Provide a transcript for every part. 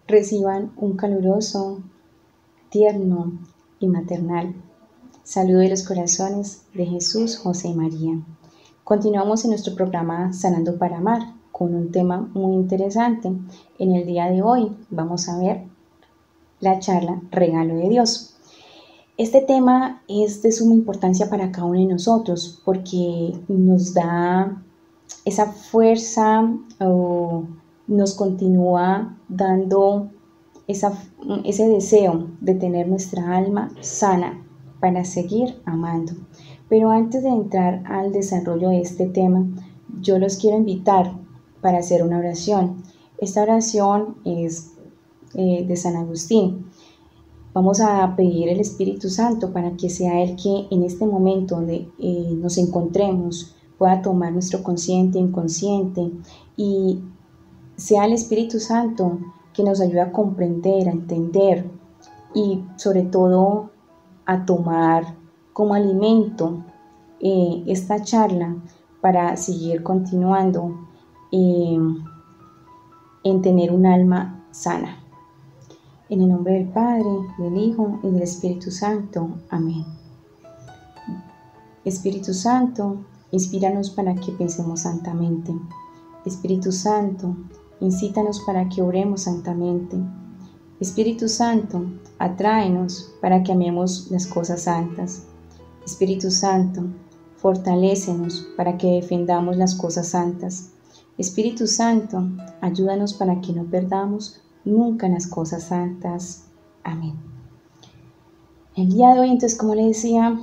Reciban un caluroso, tierno y maternal saludo de los corazones de Jesús, José y María. Continuamos en nuestro programa Sanando para Amar con un tema muy interesante. En el día de hoy vamos a ver la charla Regalo de Dios. Este tema es de suma importancia para cada uno de nosotros porque nos da esa fuerza o nos continúa dando ese deseo de tener nuestra alma sana para seguir amando. Pero antes de entrar al desarrollo de este tema, yo los quiero invitar para hacer una oración. Esta oración es de San Agustín. Vamos a pedir el Espíritu Santo para que sea Él que en este momento donde nos encontremos pueda tomar nuestro consciente e inconsciente y sea el Espíritu Santo que nos ayude a comprender, a entender y sobre todo a tomar como alimento esta charla para seguir continuando en tener un alma sana. En el nombre del Padre, del Hijo y del Espíritu Santo. Amén. Espíritu Santo, inspíranos para que pensemos santamente. Espíritu Santo, incítanos para que oremos santamente. Espíritu Santo, atráenos para que amemos las cosas santas. Espíritu Santo, fortalécenos para que defendamos las cosas santas. Espíritu Santo, ayúdanos para que no perdamos nunca las cosas santas. Amén. El día de hoy, entonces, como les decía,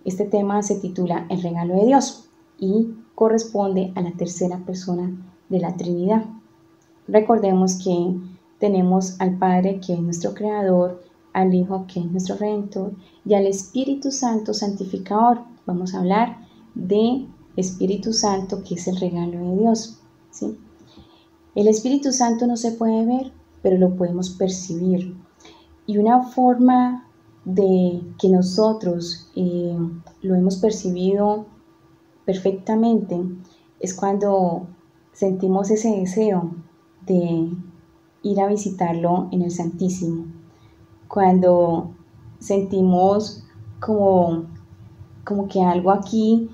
este tema se titula El regalo de Dios y corresponde a la tercera persona de la Trinidad. Recordemos que tenemos al Padre, que es nuestro Creador, al Hijo, que es nuestro Redentor, y al Espíritu Santo Santificador. Vamos a hablar de Espíritu Santo, que es el regalo de Dios, ¿sí? El Espíritu Santo no se puede ver, pero lo podemos percibir. Y una forma de que nosotros lo hemos percibido perfectamente es cuando sentimos ese deseo de ir a visitarlo en el Santísimo. Cuando sentimos como que algo aquí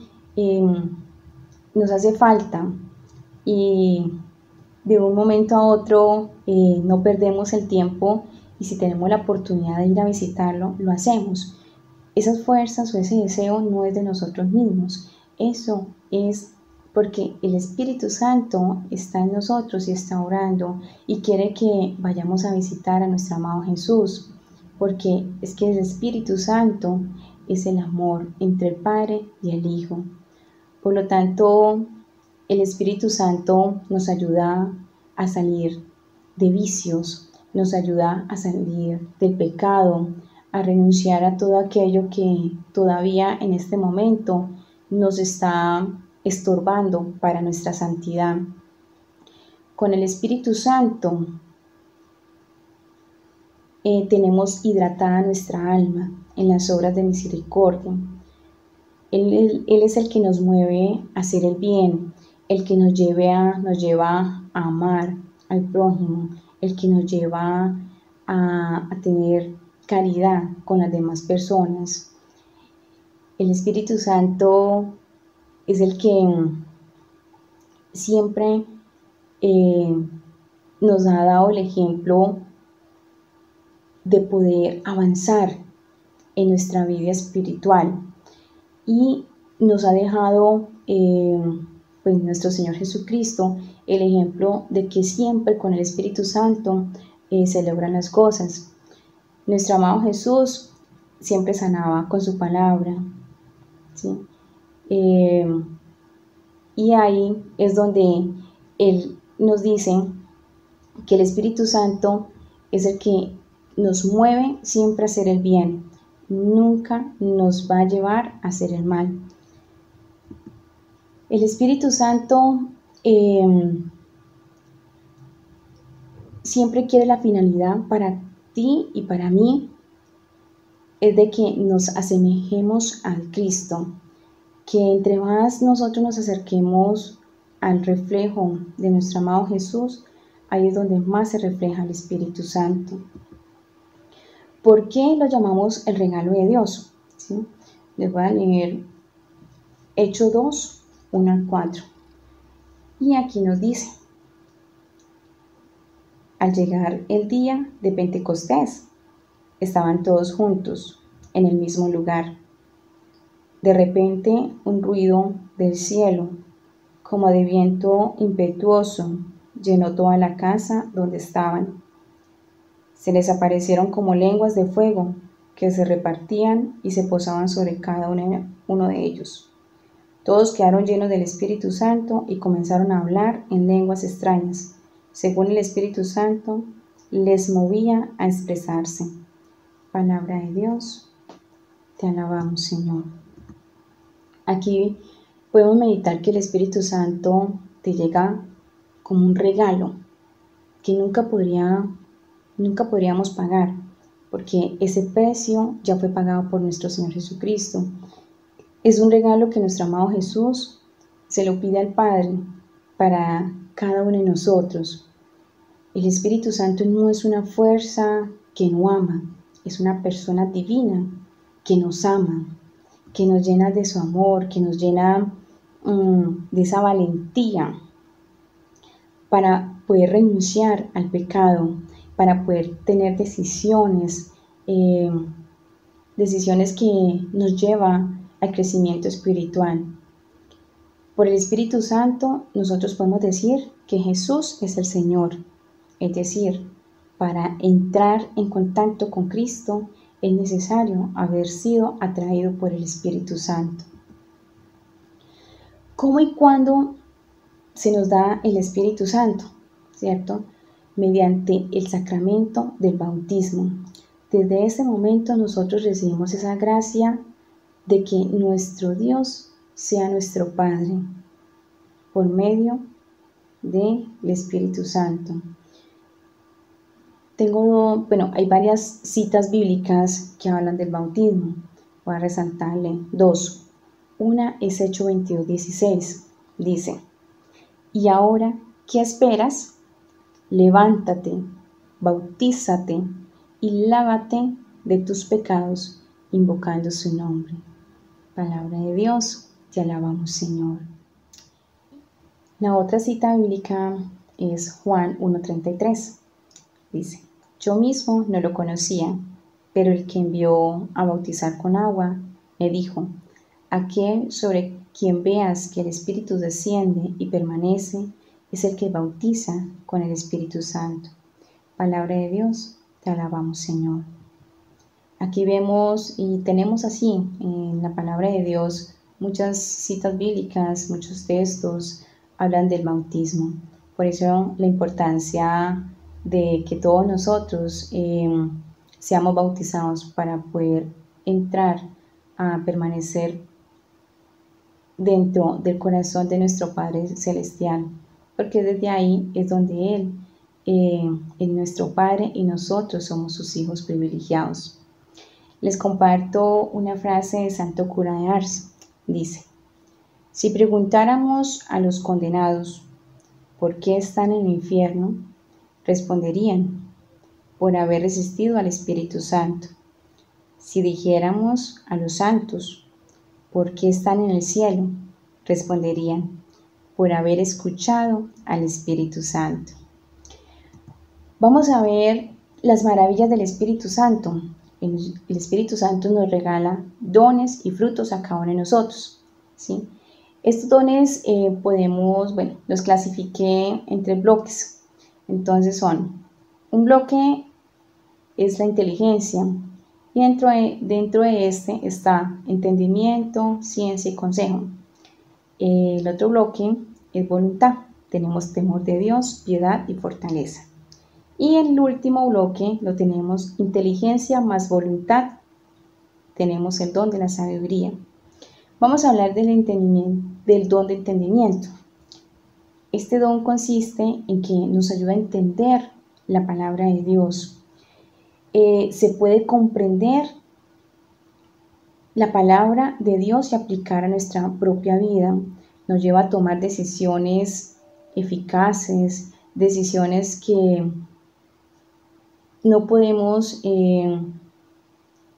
nos hace falta y de un momento a otro no perdemos el tiempo y si tenemos la oportunidad de ir a visitarlo, lo hacemos. Esas fuerzas o ese deseo no es de nosotros mismos. Eso es porque el Espíritu Santo está en nosotros y está orando y quiere que vayamos a visitar a nuestro amado Jesús, porque es que el Espíritu Santo es el amor entre el Padre y el Hijo. Por lo tanto, el Espíritu Santo nos ayuda a salir de vicios, nos ayuda a salir del pecado, a renunciar a todo aquello que todavía en este momento nos está estorbando para nuestra santidad. Con el Espíritu Santo tenemos hidratada nuestra alma en las obras de misericordia. Él es el que nos mueve a hacer el bien, el que nos lleva a amar al prójimo, el que nos lleva a tener caridad con las demás personas. El Espíritu Santo es el que siempre nos ha dado el ejemplo de poder avanzar en nuestra vida espiritual y nos ha dejado pues nuestro Señor Jesucristo el ejemplo de que siempre con el Espíritu Santo se logran las cosas. Nuestro amado Jesús siempre sanaba con su palabra, ¿sí? Y ahí es donde Él nos dice que el Espíritu Santo es el que nos mueve siempre a hacer el bien, nunca nos va a llevar a hacer el mal. El Espíritu Santo siempre quiere la finalidad para ti y para mí, es de que nos asemejemos al Cristo, que entre más nosotros nos acerquemos al reflejo de nuestro amado Jesús, ahí es donde más se refleja el Espíritu Santo. ¿Por qué lo llamamos el regalo de Dios? ¿Sí? Les voy a leer Hechos 2, 1 al 4. Y aquí nos dice: al llegar el día de Pentecostés, estaban todos juntos en el mismo lugar. De repente, un ruido del cielo, como de viento impetuoso, llenó toda la casa donde estaban. Se les aparecieron como lenguas de fuego que se repartían y se posaban sobre cada uno de ellos. Todos quedaron llenos del Espíritu Santo y comenzaron a hablar en lenguas extrañas, según el Espíritu Santo les movía a expresarse. Palabra de Dios, te alabamos, Señor. Aquí podemos meditar que el Espíritu Santo te llega como un regalo que nunca podríamos pagar, porque ese precio ya fue pagado por nuestro Señor Jesucristo. Es un regalo que nuestro amado Jesús se lo pide al Padre para cada uno de nosotros. El Espíritu Santo no es una fuerza que no ama, es una persona divina que nos ama, que nos llena de su amor, que nos llena de esa valentía para poder renunciar al pecado, para poder tener decisiones que nos llevan al crecimiento espiritual. Por el Espíritu Santo nosotros podemos decir que Jesús es el Señor, es decir, para entrar en contacto con Cristo es necesario haber sido atraído por el Espíritu Santo. ¿Cómo y cuándo se nos da el Espíritu Santo? ¿Cierto? Mediante el sacramento del bautismo. Desde ese momento nosotros recibimos esa gracia de que nuestro Dios sea nuestro Padre por medio del Espíritu Santo. Hay varias citas bíblicas que hablan del bautismo. Voy a resaltarle dos. Una es Hechos 22:16. Dice: y ahora, ¿qué esperas? Levántate, bautízate y lávate de tus pecados, invocando su nombre. Palabra de Dios, te alabamos, Señor. La otra cita bíblica es Juan 1:33. Dice: yo mismo no lo conocía, pero el que envió a bautizar con agua me dijo: aquel sobre quien veas que el Espíritu desciende y permanece es el que bautiza con el Espíritu Santo. Palabra de Dios, te alabamos, Señor. Aquí vemos y tenemos así en la palabra de Dios muchas citas bíblicas, muchos textos hablan del bautismo. Por eso la importancia de que todos nosotros seamos bautizados para poder entrar a permanecer dentro del corazón de nuestro Padre Celestial, porque desde ahí es donde Él es nuestro Padre y nosotros somos sus hijos privilegiados. Les comparto una frase de Santo Cura de Ars. Dice: si preguntáramos a los condenados ¿por qué están en el infierno?, responderían: por haber resistido al Espíritu Santo. Si dijéramos a los santos ¿por qué están en el cielo?, responderían: por haber escuchado al Espíritu Santo. Vamos a ver las maravillas del Espíritu Santo. El Espíritu Santo nos regala dones y frutos a cada uno de nosotros, ¿sí? Estos dones los clasifiqué entre bloques. Entonces un bloque es la inteligencia, y dentro de este está entendimiento, ciencia y consejo. El otro bloque es voluntad, tenemos temor de Dios, piedad y fortaleza. Y en el último bloque lo tenemos inteligencia más voluntad, tenemos el don de la sabiduría. Vamos a hablar del don de entendimiento. Este don consiste en que nos ayuda a entender la palabra de Dios. Se puede comprender la palabra de Dios y aplicar a nuestra propia vida. Nos lleva a tomar decisiones eficaces, decisiones que no podemos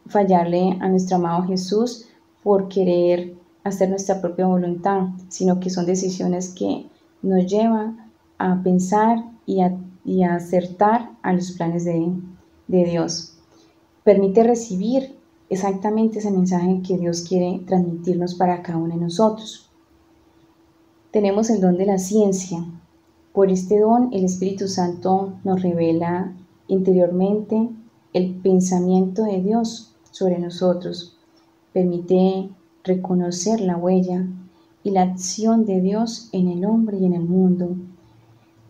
fallarle a nuestro amado Jesús por querer hacer nuestra propia voluntad, sino que son decisiones que nos llevan a pensar y a acertar a los planes de Dios. Permite recibir exactamente ese mensaje que Dios quiere transmitirnos para cada uno de nosotros. Tenemos el don de la ciencia. Por este don, el Espíritu Santo nos revela interiormente el pensamiento de Dios sobre nosotros. Permite reconocer la huella y la acción de Dios en el hombre y en el mundo.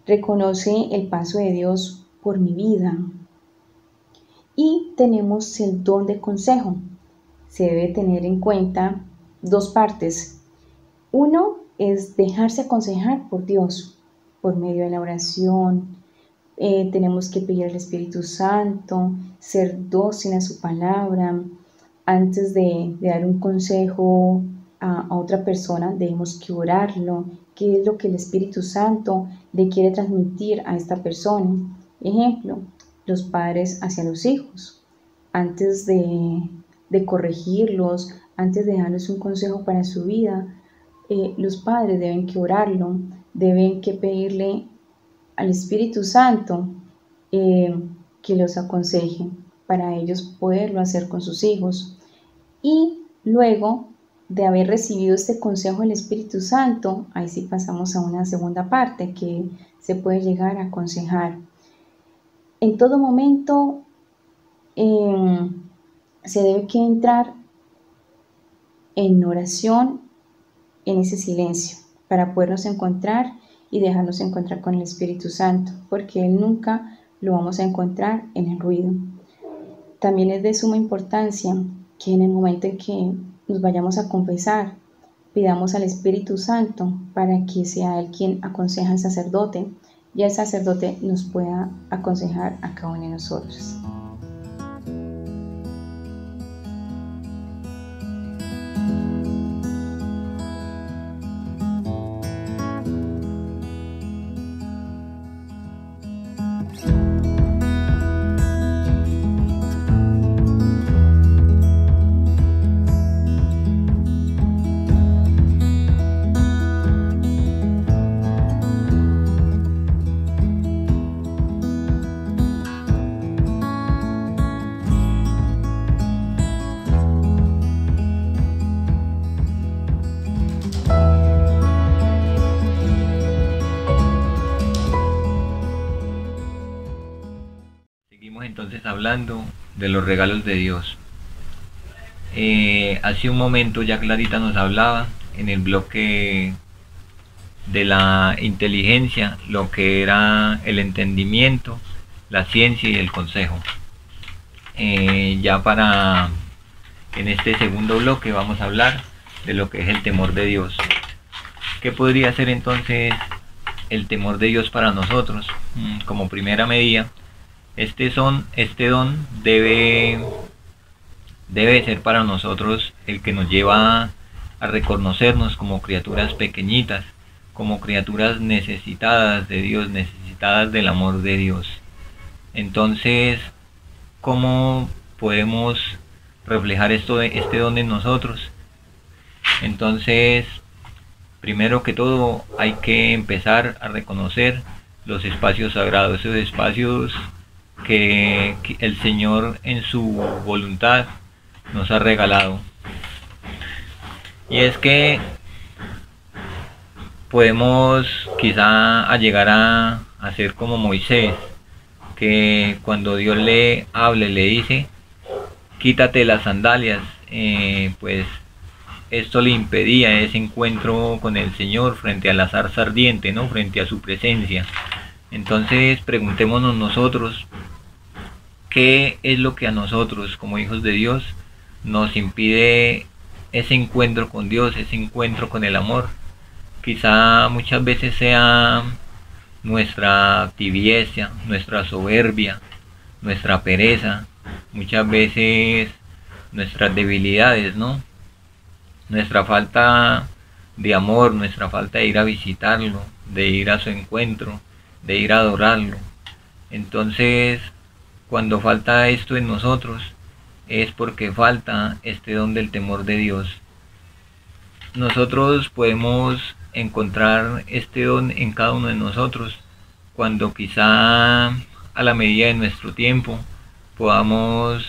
Reconoce el paso de Dios por mi vida. Y tenemos el don de consejo. Se debe tener en cuenta dos partes. Uno es dejarse aconsejar por Dios, por medio de la oración. Tenemos que pedir al Espíritu Santo, ser dócil a su palabra. Antes de dar un consejo a otra persona, debemos que orarlo. ¿Qué es lo que el Espíritu Santo le quiere transmitir a esta persona? Ejemplo, los padres hacia los hijos. Antes de corregirlos, antes de darles un consejo para su vida, los padres deben que orarlo, deben que pedirle al Espíritu Santo que los aconseje para ellos poderlo hacer con sus hijos. Y luego de haber recibido este consejo del Espíritu Santo, ahí sí pasamos a una segunda parte que se puede llegar a aconsejar. En todo momento se debe que entrar en oración, en ese silencio, para podernos encontrar y dejarnos encontrar con el Espíritu Santo, porque Él nunca lo vamos a encontrar en el ruido. También es de suma importancia que en el momento en que nos vayamos a confesar, pidamos al Espíritu Santo para que sea Él quien aconseja al sacerdote y el sacerdote nos pueda aconsejar a cada uno de nosotros. Entonces hablando de los regalos de Dios. Hace un momento ya Clarita nos hablaba en el bloque de la inteligencia, lo que era el entendimiento, la ciencia y el consejo. Ya para en este segundo bloque vamos a hablar de lo que es el temor de Dios. ¿Qué podría ser entonces el temor de Dios para nosotros? Como primera medida, este don debe ser para nosotros el que nos lleva a reconocernos como criaturas pequeñitas, como criaturas necesitadas de Dios, necesitadas del amor de Dios. Entonces, ¿cómo podemos reflejar este don en nosotros? Entonces, primero que todo hay que empezar a reconocer los espacios sagrados, esos espacios que el Señor en su voluntad nos ha regalado. Y es que podemos quizá llegar a ser como Moisés, que cuando Dios le habla, le dice: quítate las sandalias, pues esto le impedía ese encuentro con el Señor frente a la zarza ardiente, ¿no? Frente a su presencia. Entonces preguntémonos nosotros, ¿qué es lo que a nosotros como hijos de Dios nos impide ese encuentro con Dios, ese encuentro con el amor? Quizá muchas veces sea nuestra tibieza, nuestra soberbia, nuestra pereza, muchas veces nuestras debilidades, ¿no? Nuestra falta de amor, nuestra falta de ir a visitarlo, de ir a su encuentro, de ir a adorarlo. Entonces, cuando falta esto en nosotros, es porque falta este don del temor de Dios. Nosotros podemos encontrar este don en cada uno de nosotros cuando quizá a la medida de nuestro tiempo podamos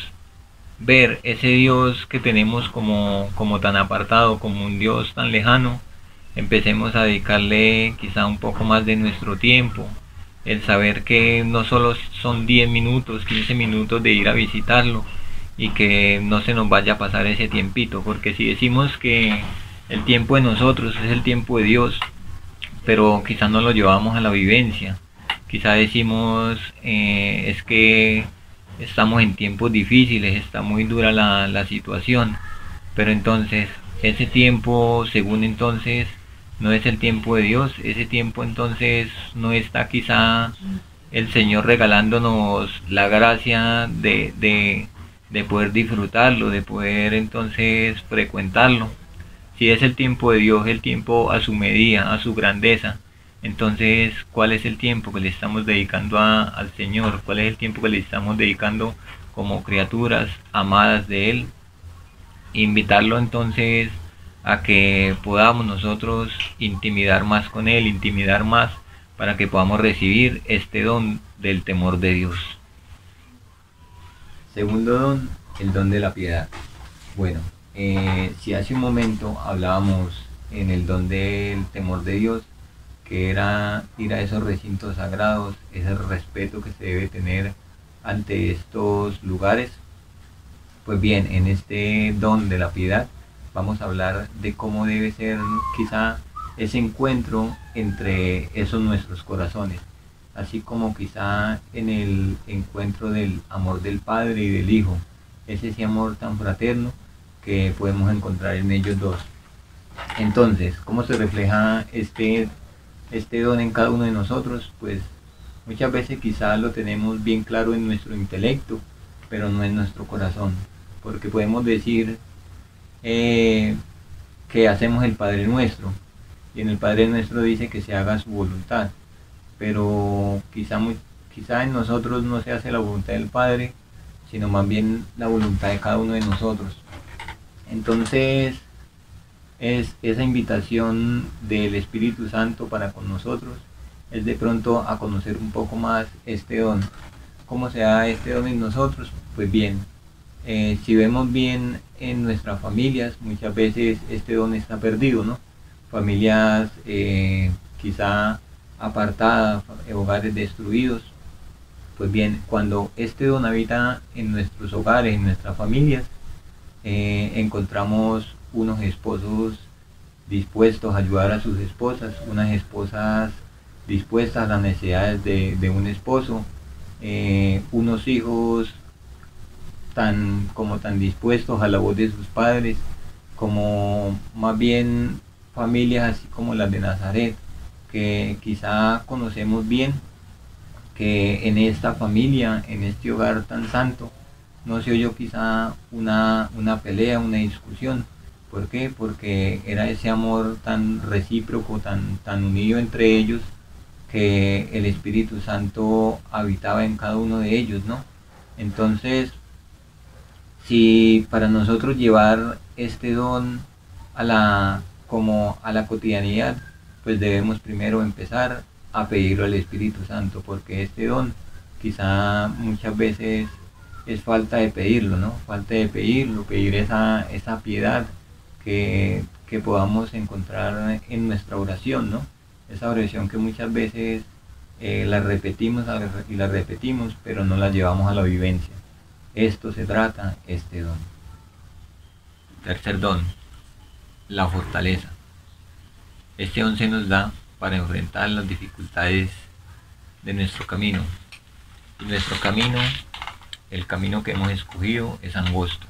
ver ese Dios que tenemos como tan apartado, como un Dios tan lejano, empecemos a dedicarle quizá un poco más de nuestro tiempo, el saber que no solo son 10 minutos, 15 minutos de ir a visitarlo y que no se nos vaya a pasar ese tiempito, porque si decimos que el tiempo de nosotros es el tiempo de Dios, pero quizá no lo llevamos a la vivencia, quizá decimos es que estamos en tiempos difíciles, está muy dura la situación, pero entonces ese tiempo, según entonces, no es el tiempo de Dios, ese tiempo entonces no está quizá el Señor regalándonos la gracia de poder disfrutarlo, de poder entonces frecuentarlo. Si es el tiempo de Dios, el tiempo a su medida, a su grandeza, entonces, ¿cuál es el tiempo que le estamos dedicando al Señor? ¿Cuál es el tiempo que le estamos dedicando como criaturas amadas de Él? Invitarlo entonces a que podamos nosotros intimidar más con Él, intimidar más para que podamos recibir este don del temor de Dios. Segundo don, el don de la piedad. Bueno, si hace un momento hablábamos en el don del temor de Dios, que era ir a esos recintos sagrados, ese respeto que se debe tener ante estos lugares, pues bien, en este don de la piedad vamos a hablar de cómo debe ser quizá ese encuentro entre esos nuestros corazones, así como quizá en el encuentro del amor del Padre y del Hijo, es ese amor tan fraterno que podemos encontrar en ellos dos. Entonces, ¿cómo se refleja este don en cada uno de nosotros? Pues muchas veces quizá lo tenemos bien claro en nuestro intelecto, pero no en nuestro corazón, porque podemos decir que hacemos el Padre Nuestro, y en el Padre Nuestro dice que se haga su voluntad, pero quizá en nosotros no se hace la voluntad del Padre, sino más bien la voluntad de cada uno de nosotros. Entonces, es esa invitación del Espíritu Santo para con nosotros, es de pronto a conocer un poco más este don. ¿Cómo se da este don en nosotros? Pues bien, si vemos bien en nuestras familias, muchas veces este don está perdido, ¿no? Familias quizá apartadas, hogares destruidos. Pues bien, cuando este don habita en nuestros hogares, en nuestras familias, encontramos unos esposos dispuestos a ayudar a sus esposas, unas esposas dispuestas a las necesidades de un esposo, unos hijos tan dispuestos a la voz de sus padres, como más bien familias así como las de Nazaret, que quizá conocemos bien que en esta familia, en este hogar tan santo, no se oyó quizá una pelea, una discusión. ¿Por qué? Porque era ese amor tan recíproco, tan unido entre ellos, que el Espíritu Santo habitaba en cada uno de ellos, ¿no? Entonces, si para nosotros llevar este don a la cotidianidad, pues debemos primero empezar a pedirlo al Espíritu Santo, porque este don quizá muchas veces es falta de pedirlo, ¿no? Falta de pedirlo, pedir esa piedad que podamos encontrar en nuestra oración, ¿no? Esa oración que muchas veces la repetimos y la repetimos, pero no la llevamos a la vivencia. Esto se trata, este don. Tercer don, la fortaleza. Este don se nos da para enfrentar las dificultades de nuestro camino. Y nuestro camino, el camino que hemos escogido, es angosto.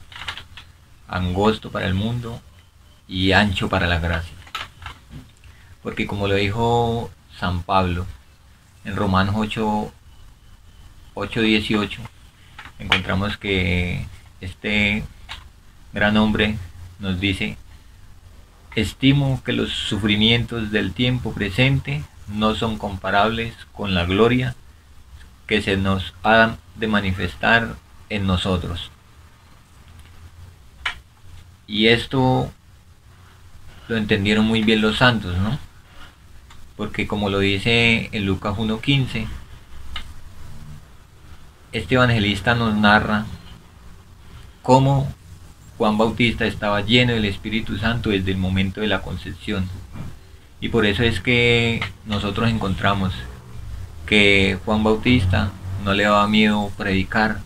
Angosto para el mundo y ancho para la gracia. Porque como lo dijo San Pablo en Romanos 8:18, encontramos que este gran hombre nos dice: estimo que los sufrimientos del tiempo presente no son comparables con la gloria que se nos ha de manifestar en nosotros. Y esto lo entendieron muy bien los santos, ¿no? Porque como lo dice en Lucas 1:15, este evangelista nos narra cómo Juan Bautista estaba lleno del Espíritu Santo desde el momento de la concepción. Y por eso es que nosotros encontramos que Juan Bautista no le daba miedo predicar,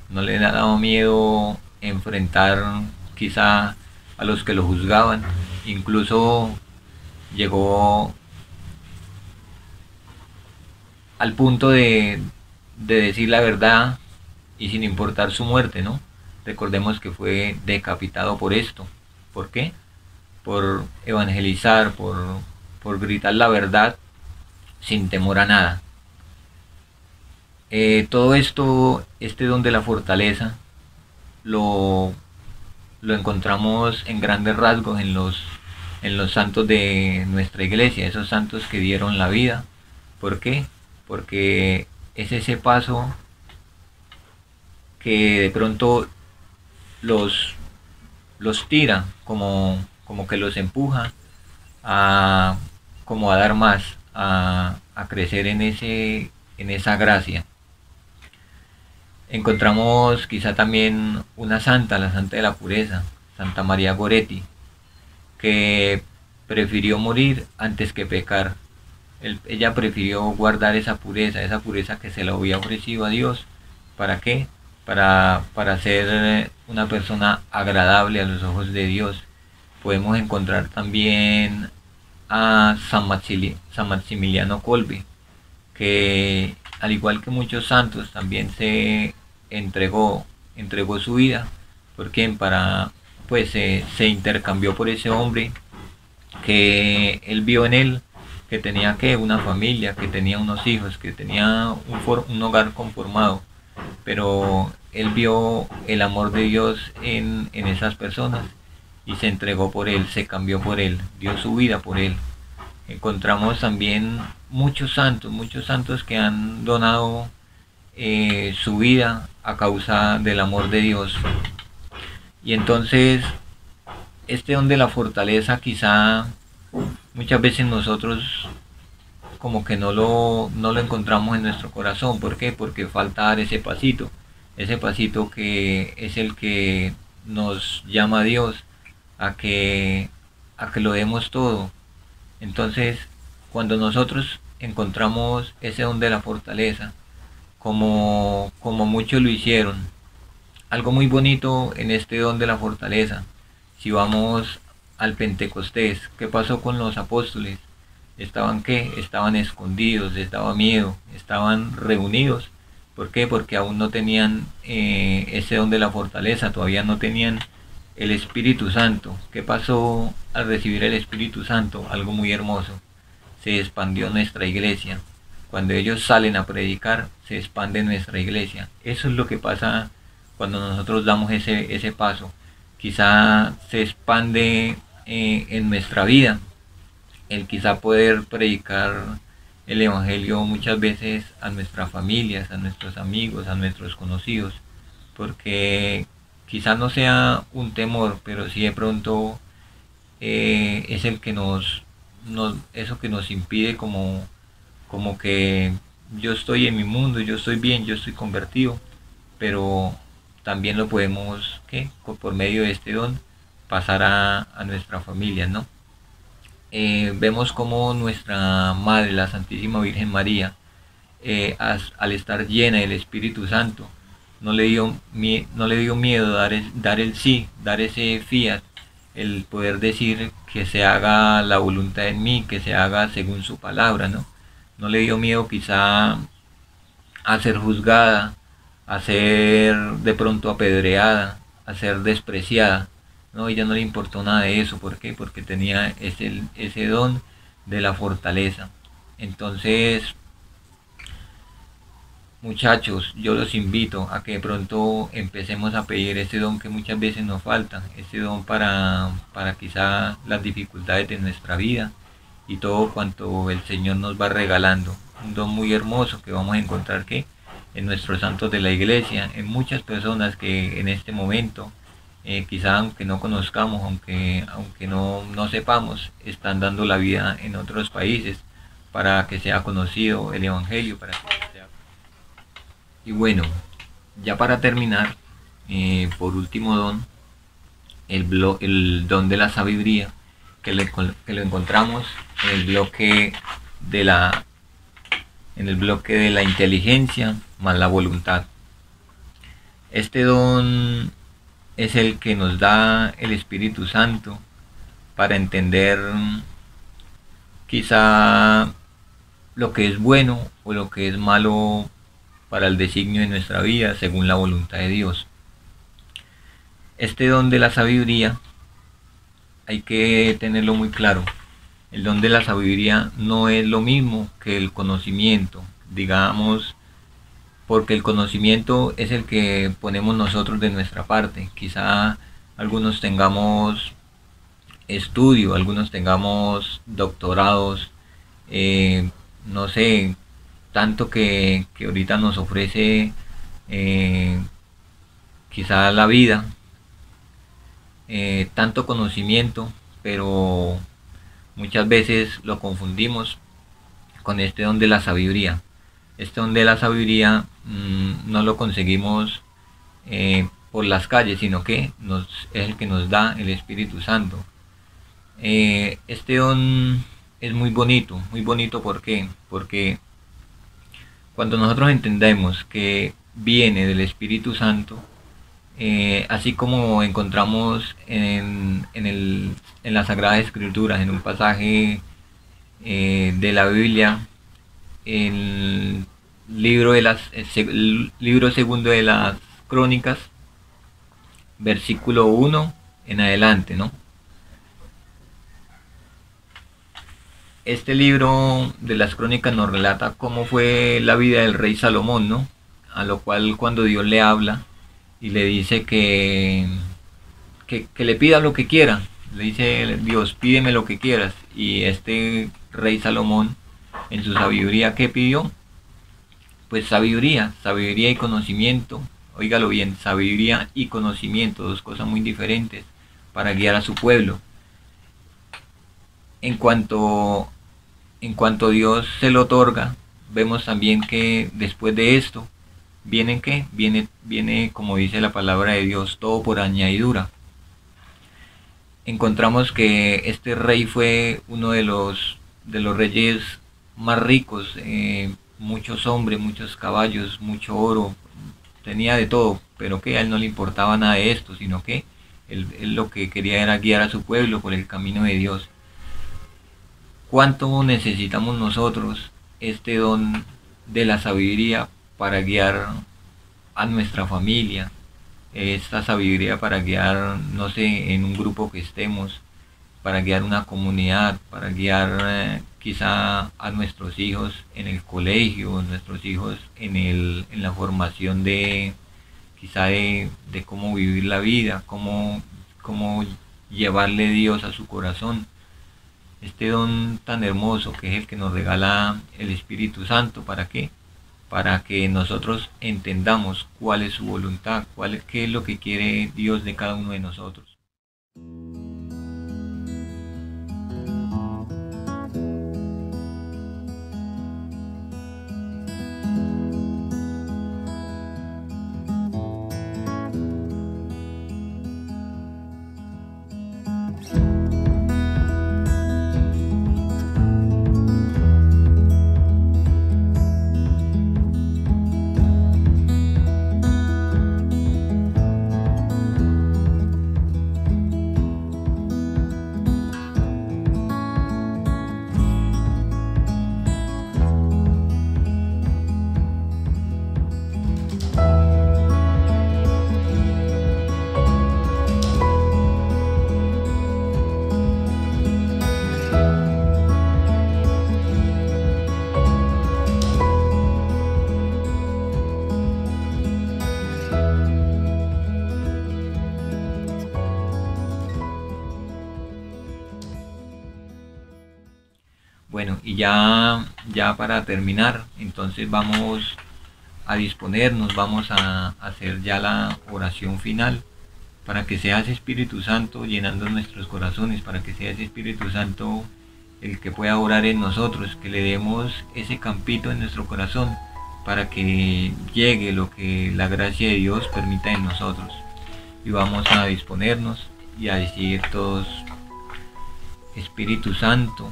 no le daba miedo enfrentar quizá a los que lo juzgaban. Incluso llegó al punto de decir la verdad y sin importar su muerte, ¿no? Recordemos que fue decapitado por esto. ¿Por qué? Por evangelizar, por gritar la verdad sin temor a nada. Todo esto, este don de la fortaleza, lo encontramos en grandes rasgos en los santos de nuestra iglesia, esos santos que dieron la vida. ¿Por qué? Porque es ese paso que de pronto los tira, como que los empuja a dar más, a crecer en esa gracia. Encontramos quizá también una santa, la santa de la pureza, Santa María Goretti, que prefirió morir antes que pecar. Ella prefirió guardar esa pureza que se le había ofrecido a Dios. ¿Para qué? Para ser una persona agradable a los ojos de Dios. Podemos encontrar también a San Maximiliano Kolbe, que al igual que muchos santos también se entregó su vida. Porque se intercambió por ese hombre que él vio en él, que tenía una familia, que tenía unos hijos, que tenía un hogar conformado, pero él vio el amor de Dios en esas personas y se entregó por él, se cambió por él, dio su vida por él. Encontramos también muchos santos que han donado su vida a causa del amor de Dios. Y entonces este don de la fortaleza quizá muchas veces nosotros como que no lo encontramos en nuestro corazón. ¿Por qué? Porque falta dar ese pasito que es el que nos llama a Dios a que lo demos todo. Entonces, cuando nosotros encontramos ese don de la fortaleza, como muchos lo hicieron, algo muy bonito en este don de la fortaleza, si vamos al Pentecostés, ¿qué pasó con los apóstoles? ¿Estaban qué? Estaban escondidos, les daba miedo, estaban reunidos. ¿Por qué? Porque aún no tenían ese don de la fortaleza, todavía no tenían el Espíritu Santo. ¿Qué pasó al recibir el Espíritu Santo? Algo muy hermoso. Se expandió nuestra iglesia. Cuando ellos salen a predicar, se expande nuestra iglesia. Eso es lo que pasa cuando nosotros damos ese paso. Quizá se expande en nuestra vida el quizá poder predicar el Evangelio muchas veces a nuestras familias, a nuestros amigos, a nuestros conocidos, porque quizá no sea un temor, pero sí de pronto es el que eso que nos impide como que yo estoy en mi mundo, yo estoy bien, yo estoy convertido, pero también lo podemos, por medio de este don, pasar a nuestra familia, ¿no? Vemos como nuestra Madre, la Santísima Virgen María, al estar llena del Espíritu Santo, no le dio miedo dar el sí, dar ese fiat. el poder decir que se haga la voluntad en mí, que se haga según su palabra, ¿no? No le dio miedo quizá a ser juzgada, a ser de pronto apedreada, a ser despreciada. No, ella no le importó nada de eso. ¿Por qué? Porque tenía ese don de la fortaleza. Entonces, muchachos, yo los invito a que de pronto empecemos a pedir ese don que muchas veces nos falta, ese don para quizá las dificultades de nuestra vida y todo cuanto el Señor nos va regalando. Un don muy hermoso que vamos a encontrar que en nuestros santos de la iglesia, en muchas personas que en este momento, quizá aunque no conozcamos, aunque no sepamos, están dando la vida en otros países para que sea conocido el Evangelio, para que sea... Y bueno, ya para terminar, por último don, el don de la sabiduría, que lo encontramos en el bloque de la inteligencia más la voluntad. Este don es el que nos da el Espíritu Santo para entender quizá lo que es bueno o lo que es malo para el designio de nuestra vida según la voluntad de Dios. Este don de la sabiduría hay que tenerlo muy claro. El don de la sabiduría no es lo mismo que el conocimiento, digamos, porque el conocimiento es el que ponemos nosotros de nuestra parte. Quizá algunos tengamos estudio, algunos tengamos doctorados, no sé, tanto que ahorita nos ofrece quizá la vida, tanto conocimiento, pero muchas veces lo confundimos con este don de la sabiduría. Este don de la sabiduría no lo conseguimos por las calles, sino que es el que nos da el Espíritu Santo. Este don es muy bonito. ¿Por qué? Porque cuando nosotros entendemos que viene del Espíritu Santo, así como encontramos en las Sagradas Escrituras, en un pasaje de la Biblia, el libro segundo de las Crónicas, versículo 1 en adelante, ¿no? Este libro de las Crónicas nos relata cómo fue la vida del rey Salomón, ¿no? A lo cual cuando Dios le habla y le dice que le pida lo que quiera, le dice Dios, pídeme lo que quieras, y este rey Salomón en su sabiduría, ¿qué pidió? Pues sabiduría y conocimiento. Óigalo bien, sabiduría y conocimiento, dos cosas muy diferentes, para guiar a su pueblo. En cuanto Dios se lo otorga, vemos también que después de esto viene como dice la palabra de Dios, todo por añadidura. Encontramos que este rey fue uno de los reyes más ricos, muchos hombres, muchos caballos, mucho oro, tenía de todo, pero que a él no le importaba nada de esto, sino que él lo que quería era guiar a su pueblo por el camino de Dios. ¿Cuánto necesitamos nosotros este don de la sabiduría para guiar a nuestra familia? Esta sabiduría para guiar, no sé, en un grupo que estemos, para guiar una comunidad, para guiar quizá a nuestros hijos en el colegio, nuestros hijos en la formación de cómo vivir la vida, cómo llevarle Dios a su corazón. Este don tan hermoso que es el que nos regala el Espíritu Santo, ¿para qué? Para que nosotros entendamos cuál es su voluntad, qué es lo que quiere Dios de cada uno de nosotros. y ya para terminar, entonces vamos a disponernos, vamos a hacer ya la oración final, para que seas Espíritu Santo llenando nuestros corazones, para que seas Espíritu Santo el que pueda orar en nosotros, que le demos ese campito en nuestro corazón, para que llegue lo que la gracia de Dios permita en nosotros. Y vamos a disponernos y a decir todos: Espíritu Santo,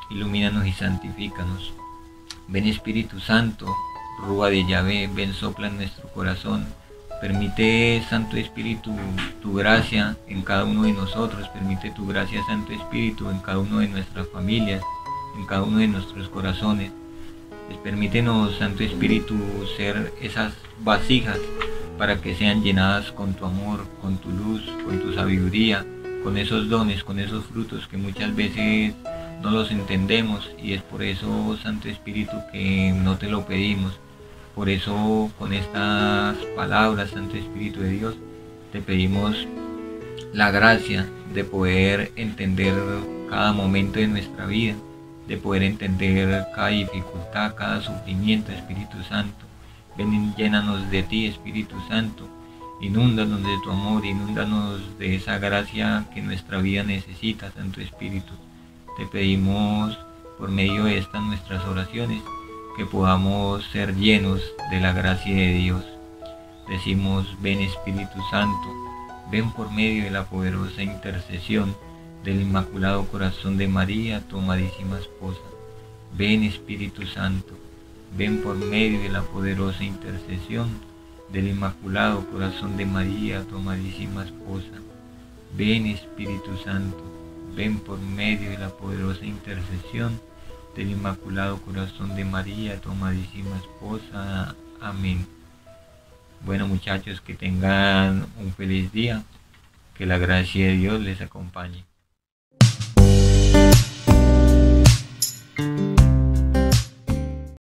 ilumínanos y santifícanos. Ven Espíritu Santo, Rúa de Yahvé, ven, sopla en nuestro corazón. Permite, Santo Espíritu, tu gracia en cada uno de nosotros. Permite tu gracia, Santo Espíritu, en cada uno de nuestras familias, en cada uno de nuestros corazones. Permítenos, Santo Espíritu, ser esas vasijas para que sean llenadas con tu amor, con tu luz, con tu sabiduría, con esos dones, con esos frutos que muchas veces no los entendemos, y es por eso, Santo Espíritu, que no te lo pedimos. Por eso, con estas palabras, Santo Espíritu de Dios, te pedimos la gracia de poder entender cada momento de nuestra vida, de poder entender cada dificultad, cada sufrimiento, Espíritu Santo. Ven, llénanos de ti, Espíritu Santo, inúndanos de tu amor, inúndanos de esa gracia que nuestra vida necesita, Santo Espíritu. Te pedimos, por medio de estas nuestras oraciones, que podamos ser llenos de la gracia de Dios. Decimos: ven Espíritu Santo, ven por medio de la poderosa intercesión del Inmaculado Corazón de María, tu amadísima esposa. Ven Espíritu Santo, ven por medio de la poderosa intercesión del Inmaculado Corazón de María, tu amadísima esposa. Ven Espíritu Santo, ven por medio de la poderosa intercesión del Inmaculado Corazón de María, tu amadísima esposa. Amén. Bueno, muchachos, que tengan un feliz día, que la gracia de Dios les acompañe.